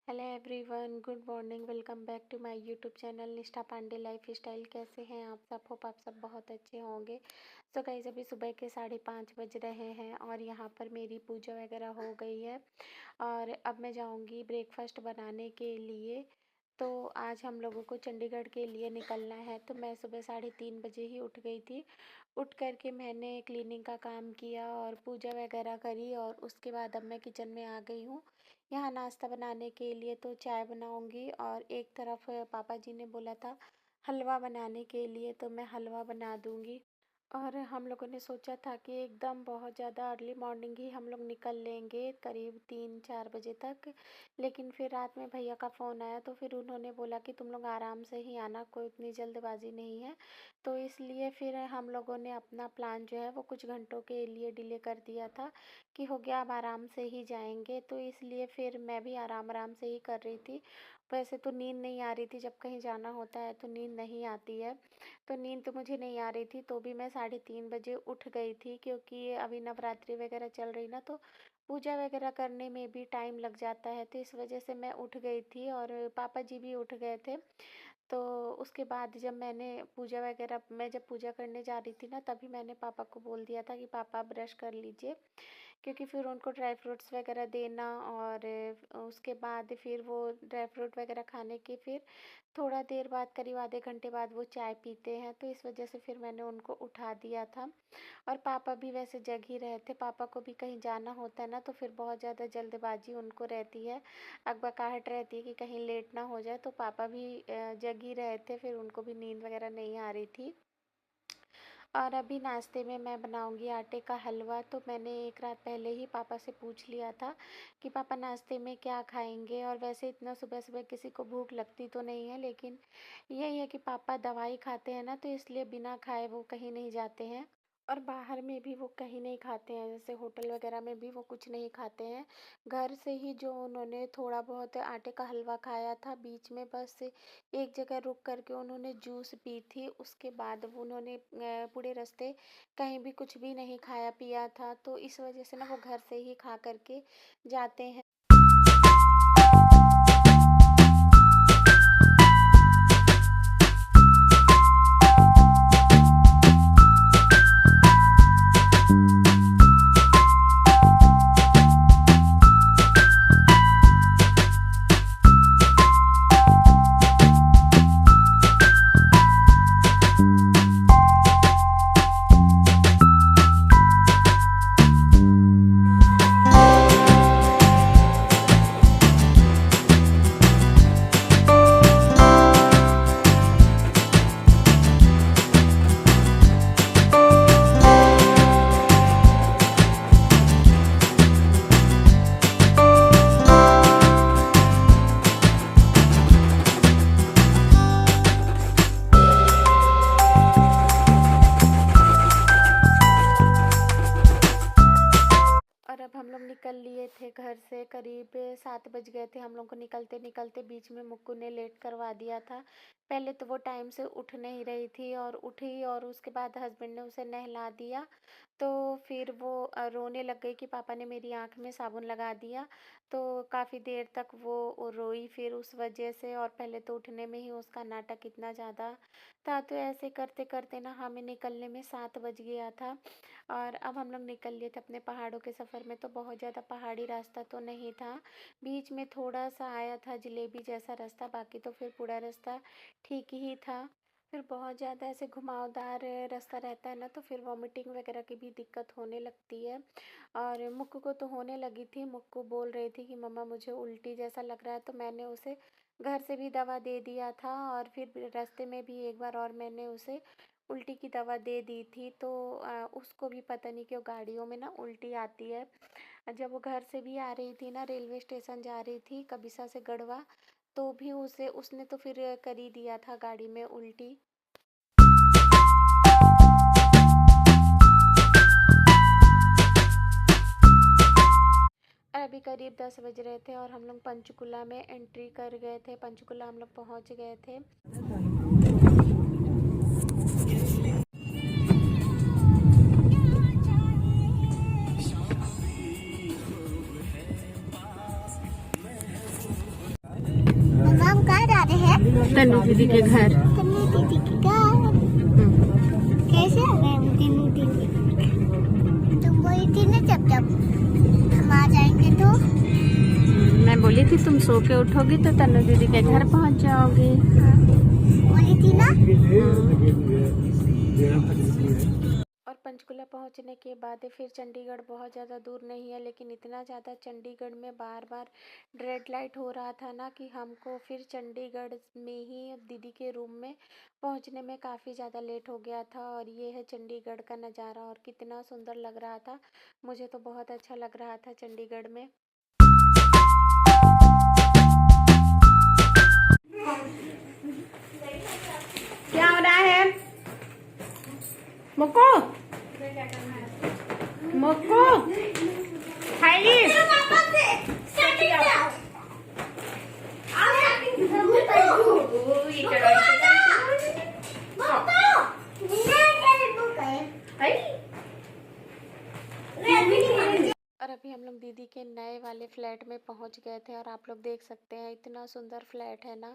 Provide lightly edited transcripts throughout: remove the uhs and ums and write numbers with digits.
Hello everyone, good morning. Welcome back to my YouTube channel Nishtha Pandey life style. कैसे हैं आप सब? होप आप सब बहुत अच्छे होंगे। सो गाइस, अभी सुबह के 5:30 बज रहे हैं और यहाँ पर मेरी पूजा वगैरह हो गई है और अब मैं जाऊँगी ब्रेकफास्ट बनाने के लिए। तो आज हम लोगों को चंडीगढ़ के लिए निकलना है, तो मैं सुबह 3:30 बजे ही उठ गई थी। उठ कर के मैंने क्लीनिंग का काम किया और पूजा वगैरह करी और उसके बाद अब मैं किचन में आ गई हूँ यहाँ नाश्ता बनाने के लिए। तो चाय बनाऊंगी और एक तरफ पापा जी ने बोला था हलवा बनाने के लिए, तो मैं हलवा बना दूंगी। और हम लोगों ने सोचा था कि एकदम बहुत ज़्यादा अर्ली मॉर्निंग ही हम लोग निकल लेंगे, करीब 3-4 बजे तक। लेकिन फिर रात में भैया का फ़ोन आया तो फिर उन्होंने बोला कि तुम लोग आराम से ही आना, कोई इतनी जल्दबाजी नहीं है। तो इसलिए फिर हम लोगों ने अपना प्लान जो है वो कुछ घंटों के लिए डिले कर दिया था कि हो गया, अब आराम से ही जाएंगे। तो इसलिए फिर मैं भी आराम आराम से ही कर रही थी। वैसे तो नींद नहीं आ रही थी, जब कहीं जाना होता है तो नींद नहीं आती है। तो नींद तो मुझे नहीं आ रही थी, तो भी मैं 3:30 बजे उठ गई थी, क्योंकि अभी नवरात्रि वगैरह चल रही ना, तो पूजा वगैरह करने में भी टाइम लग जाता है। तो इस वजह से मैं उठ गई थी और पापा जी भी उठ गए थे। तो उसके बाद जब मैंने पूजा वगैरह मैं जब पूजा करने जा रही थी ना, तभी मैंने पापा को बोल दिया था कि पापा ब्रश कर लीजिए, क्योंकि फिर उनको ड्राई फ्रूट्स वगैरह देना और उसके बाद फिर वो ड्राई फ्रूट वगैरह खाने के फिर थोड़ा देर बाद, करीब आधे घंटे बाद, वो चाय पीते हैं। तो इस वजह से फिर मैंने उनको उठा दिया था। और पापा भी वैसे जग ही रहे थे, पापा को भी कहीं जाना होता है ना, तो फिर बहुत ज़्यादा जल्दबाजी उनको रहती है, अकबकाहट रहती है कि कहीं लेट ना हो जाए। तो पापा भी जग ही रहे थे, फिर उनको भी नींद वगैरह नहीं आ रही थी। और अभी नाश्ते में मैं बनाऊंगी आटे का हलवा। तो मैंने एक रात पहले ही पापा से पूछ लिया था कि पापा नाश्ते में क्या खाएंगे। और वैसे इतना सुबह सुबह किसी को भूख लगती तो नहीं है, लेकिन यही है कि पापा दवाई खाते हैं ना, तो इसलिए बिना खाए वो कहीं नहीं जाते हैं। और बाहर में भी वो कहीं नहीं खाते हैं, जैसे होटल वगैरह में भी वो कुछ नहीं खाते हैं। घर से ही जो उन्होंने थोड़ा बहुत आटे का हलवा खाया था, बीच में बस एक जगह रुक करके उन्होंने जूस पी थी। उसके बाद वो उन्होंने पूरे रास्ते कहीं भी कुछ भी नहीं खाया पिया था। तो इस वजह से ना वो घर से ही खा करके जाते हैं। और अब हम लोग निकल लिए थे घर से, करीब 7 बज गए थे हम लोग को निकलते निकलते। बीच में मुक्कू ने लेट करवा दिया था। पहले तो वो टाइम से उठ नहीं रही थी और उठी, और उसके बाद हस्बैंड ने उसे नहला दिया। तो फिर वो रोने लग गई कि पापा ने मेरी आँख में साबुन लगा दिया। तो काफ़ी देर तक वो रोई फिर उस वजह से, और पहले तो उठने में ही उसका नाटक इतना ज़्यादा था। तो ऐसे करते करते ना हमें निकलने में 7 बज गया था। और अब हम लोग निकल लिए थे अपने पहाड़ों के सफ़र में। तो बहुत ज़्यादा पहाड़ी रास्ता तो नहीं था, बीच में थोड़ा सा आया था जलेबी जैसा रास्ता, बाकी तो फिर पूरा रास्ता ठीक ही था। फिर बहुत ज़्यादा ऐसे घुमावदार रास्ता रहता है ना, तो फिर वॉमिटिंग वगैरह की भी दिक्कत होने लगती है। और मुक्कू को तो होने लगी थी, मुक्कू बोल रही थी कि मम्मा मुझे उल्टी जैसा लग रहा है। तो मैंने उसे घर से भी दवा दे दिया था, और फिर रास्ते में भी एक बार और मैंने उसे उल्टी की दवा दे दी थी। तो उसको भी पता नहीं क्यों गाड़ियों में ना उल्टी आती है। जब वो घर से भी आ रही थी ना, रेलवे स्टेशन जा रही थी कबिसा से गढ़वा, तो भी उसे उसने तो फिर कर ही दिया था गाड़ी में उल्टी। अभी करीब 10 बज रहे थे और हम लोग पंचकुला में एंट्री कर गए थे। पंचकुला हम लोग पहुंच गए थे। तन्नू दीदी के घर। तन्नू दीदी के घर कैसे आ गए हम तन्नू दीदी? तुम बोली थी ना जब हम आ जाएंगे तो। मैं बोली थी तुम सो के उठोगी तो तन्नू दीदी के घर पहुंच जाओगी। हाँ, बोली थी ना। और पंचकुला पहुंचने के बाद फिर चंडीगढ़ बहुत ज़्यादा दूर नहीं है, लेकिन इतना ज़्यादा चंडीगढ़ में बार बार रेड लाइट हो रहा था ना कि हमको फिर चंडीगढ़ में ही दीदी के रूम में पहुंचने में काफ़ी ज़्यादा लेट हो गया था। और ये है चंडीगढ़ का नज़ारा और कितना सुंदर लग रहा था। मुझे तो बहुत अच्छा लग रहा था चंडीगढ़ में। क्या हो रहा है मुक्को? मुक्को खाएगी? और अभी हम लोग दीदी के नए वाले फ्लैट में पहुंच गए थे और आप लोग देख सकते हैं इतना सुंदर फ्लैट है ना।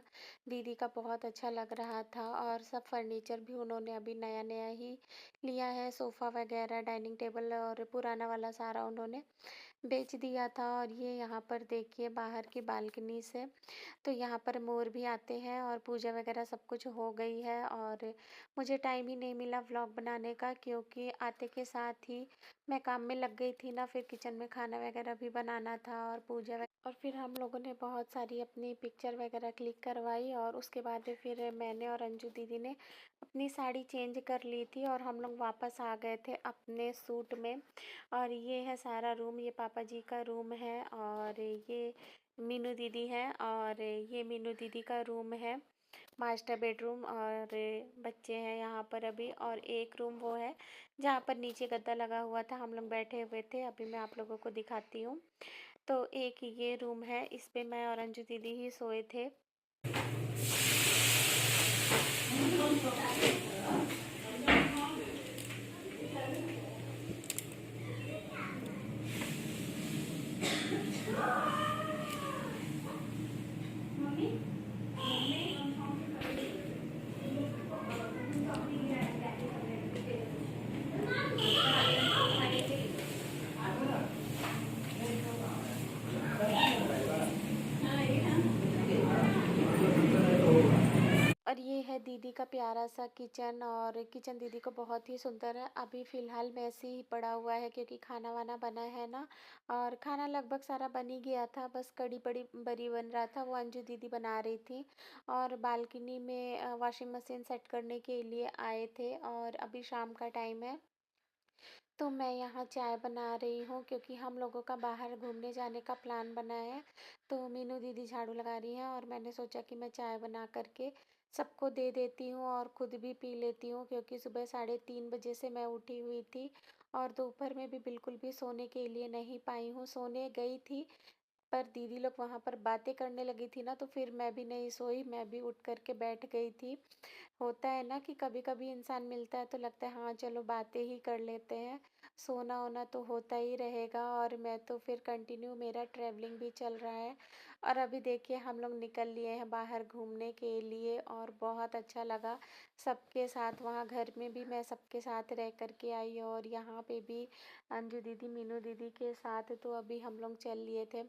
दीदी का बहुत अच्छा लग रहा था और सब फर्नीचर भी उन्होंने अभी नया नया ही लिया है। सोफ़ा वगैरह, डाइनिंग टेबल और पुराना वाला सारा उन्होंने बेच दिया था। और ये यहाँ पर देखिए बाहर की बालकनी से तो यहाँ पर मोर भी आते हैं और पूजा वगैरह सब कुछ हो गई है। और मुझे टाइम ही नहीं मिला व्लॉग बनाने का, क्योंकि आते के साथ ही मैं काम में लग गई थी ना। फिर किचन में खाना वगैरह भी बनाना था और और फिर हम लोगों ने बहुत सारी अपनी पिक्चर वगैरह क्लिक करवाई। और उसके बाद फिर मैंने और अंजू दीदी ने अपनी साड़ी चेंज कर ली थी और हम लोग वापस आ गए थे अपने सूट में। और ये है सारा रूम, ये पापा जी का रूम है और ये मीनू दीदी है और ये मीनू दीदी का रूम है, मास्टर बेडरूम। और बच्चे हैं यहाँ पर अभी। और एक रूम वो है जहाँ पर नीचे गद्दा लगा हुआ था, हम लोग बैठे हुए थे। अभी मैं आप लोगों को दिखाती हूँ। तो एक ये रूम है, इस पे मैं और अंजू दीदी ही सोए थे। और ये है दीदी का प्यारा सा किचन। और किचन दीदी को बहुत ही सुंदर है। अभी फ़िलहाल वैसे ही पड़ा हुआ है क्योंकि खाना वाना बना है ना। और खाना लगभग सारा बन ही गया था, बस कड़ी बड़ी बरी बन रहा था, वो अंजू दीदी बना रही थी। और बालकनी में वॉशिंग मशीन सेट करने के लिए आए थे और अभी शाम का टाइम है। तो मैं यहाँ चाय बना रही हूँ क्योंकि हम लोगों का बाहर घूमने जाने का प्लान बना है। तो मीनू दीदी झाड़ू लगा रही हैं और मैंने सोचा कि मैं चाय बना करके सबको दे देती हूँ और खुद भी पी लेती हूँ, क्योंकि सुबह 3:30 बजे से मैं उठी हुई थी और दोपहर में भी बिल्कुल भी सोने के लिए नहीं पाई हूँ। सोने गई थी पर दीदी लोग वहाँ पर बातें करने लगी थी ना, तो फिर मैं भी नहीं सोई, मैं भी उठ कर के बैठ गई थी। होता है ना कि कभी कभी इंसान मिलता है तो लगता है हाँ चलो बातें ही कर लेते हैं, सोना होना तो होता ही रहेगा। और मैं तो फिर कंटिन्यू मेरा ट्रैवलिंग भी चल रहा है। और अभी देखिए हम लोग निकल लिए हैं बाहर घूमने के लिए और बहुत अच्छा लगा सबके साथ। वहाँ घर में भी मैं सबके साथ रह कर के आई और यहाँ पे भी अंजू दीदी, मीनू दीदी के साथ। तो अभी हम लोग चल लिए थे।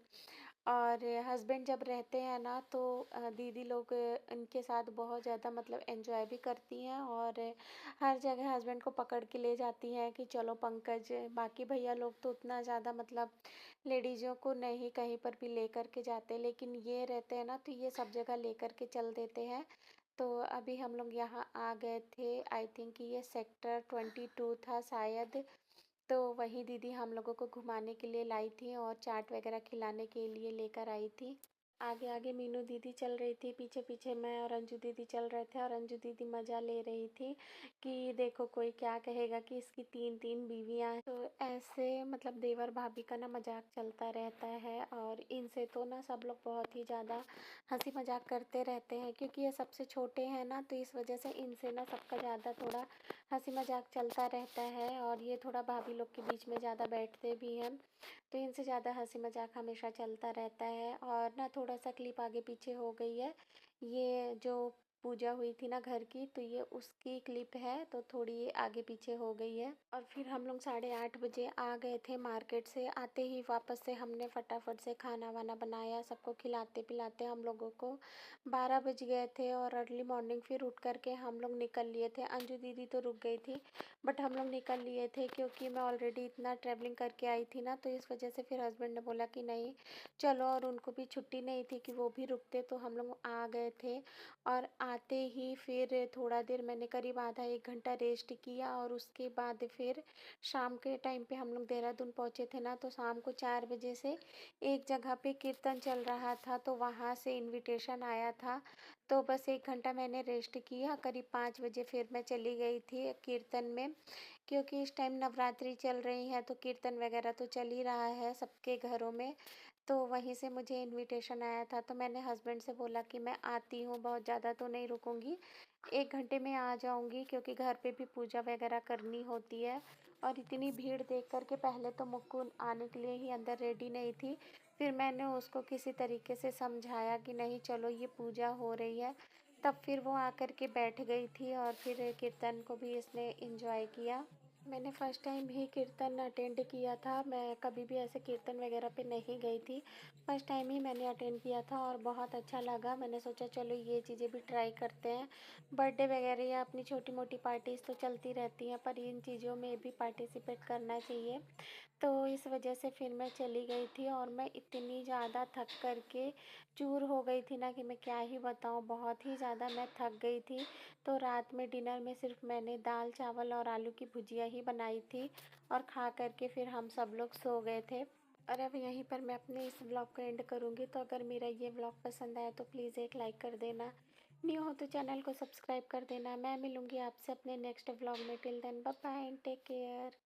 और हस्बैंड जब रहते हैं ना तो दीदी लोग इनके साथ बहुत ज़्यादा मतलब एंजॉय भी करती हैं और हर जगह हस्बैंड को पकड़ के ले जाती हैं कि चलो पंकज। बाकी भैया लोग तो उतना ज़्यादा मतलब लेडीज़ों को नहीं कहीं पर भी ले कर के जाते, लेकिन ये रहते हैं ना तो ये सब जगह ले कर के चल देते हैं। तो अभी हम लोग यहाँ आ गए थे, आई थिंक ये सेक्टर 22 था शायद। तो वहीं दीदी हम लोगों को घुमाने के लिए लाई थी और चाट वगैरह खिलाने के लिए लेकर आई थी। आगे आगे मीनू दीदी चल रही थी, पीछे पीछे मैं और अंजू दीदी चल रहे थे। और अंजू दीदी मज़ा ले रही थी कि देखो कोई क्या कहेगा कि इसकी 3 3 बीवियाँ हैं। तो ऐसे मतलब देवर भाभी का ना मजाक चलता रहता है और इनसे तो ना सब लोग बहुत ही ज़्यादा हंसी मजाक करते रहते हैं, क्योंकि ये सबसे छोटे हैं ना, तो इस वजह से इनसे ना सबका ज़्यादा थोड़ा हंसी मजाक चलता रहता है। और ये थोड़ा भाभी लोग के बीच में ज़्यादा बैठते भी हैं तो इनसे ज़्यादा हंसी मजाक हमेशा चलता रहता है। और ना थोड़ा थोड़ा सा क्लिप आगे पीछे हो गई है। ये जो पूजा हुई थी ना घर की, तो ये उसकी क्लिप है, तो थोड़ी ये आगे पीछे हो गई है। और फिर हम लोग 8:30 बजे आ गए थे मार्केट से। आते ही वापस से हमने फटाफट से खाना वाना बनाया, सबको खिलाते पिलाते हम लोगों को 12 बज गए थे। और अर्ली मॉर्निंग फिर उठ करके हम लोग निकल लिए थे। अंजू दीदी तो रुक गई थी, बट हम लोग निकल लिए थे क्योंकि मैं ऑलरेडी इतना ट्रैवलिंग करके आई थी ना, तो इस वजह से फिर हस्बैंड ने बोला कि नहीं चलो, और उनको भी छुट्टी नहीं थी कि वो भी रुकते, तो हम लोग आ गए थे। और आते ही फिर थोड़ा देर मैंने करीब आधा 1 घंटा रेस्ट किया, और उसके बाद फिर शाम के टाइम पे हम लोग देहरादून पहुँचे थे ना, तो शाम को 4 बजे से एक जगह पे कीर्तन चल रहा था, तो वहाँ से इनविटेशन आया था। तो बस 1 घंटा मैंने रेस्ट किया, करीब 5 बजे फिर मैं चली गई थी कीर्तन में, क्योंकि इस टाइम नवरात्रि चल रही है, तो कीर्तन वगैरह तो चल ही रहा है सबके घरों में। तो वहीं से मुझे इनविटेशन आया था, तो मैंने हस्बैंड से बोला कि मैं आती हूँ, बहुत ज़्यादा तो नहीं रुकूंगी, 1 घंटे में आ जाऊंगी, क्योंकि घर पे भी पूजा वगैरह करनी होती है। और इतनी भीड़ देख कर के पहले तो मुक्कू आने के लिए ही अंदर रेडी नहीं थी। फिर मैंने उसको किसी तरीके से समझाया कि नहीं चलो, ये पूजा हो रही है, तब फिर वो आकर के बैठ गई थी, और फिर कीर्तन को भी इसने एंजॉय किया। मैंने फ़र्स्ट टाइम ही कीर्तन अटेंड किया था। मैं कभी भी ऐसे कीर्तन वगैरह पे नहीं गई थी। फ़र्स्ट टाइम ही मैंने अटेंड किया था और बहुत अच्छा लगा। मैंने सोचा चलो ये चीज़ें भी ट्राई करते हैं। बर्थडे वगैरह या अपनी छोटी मोटी पार्टीज़ तो चलती रहती हैं, पर इन चीज़ों में भी पार्टिसिपेट करना चाहिए। तो इस वजह से फिर मैं चली गई थी, और मैं इतनी ज़्यादा थक कर के चूर हो गई थी ना कि मैं क्या ही बताऊँ, बहुत ही ज़्यादा मैं थक गई थी। तो रात में डिनर में सिर्फ मैंने दाल चावल और आलू की भुजिया ही बनाई थी, और खा कर के फिर हम सब लोग सो गए थे। और अब यहीं पर मैं अपने इस व्लॉग को एंड करूँगी। तो अगर मेरा ये व्लॉग पसंद आया तो प्लीज़ एक लाइक कर देना, न्यू हो तो चैनल को सब्सक्राइब कर देना। मैं मिलूँगी आपसे अपने नेक्स्ट व्लॉग में। Till then bye bye and take care.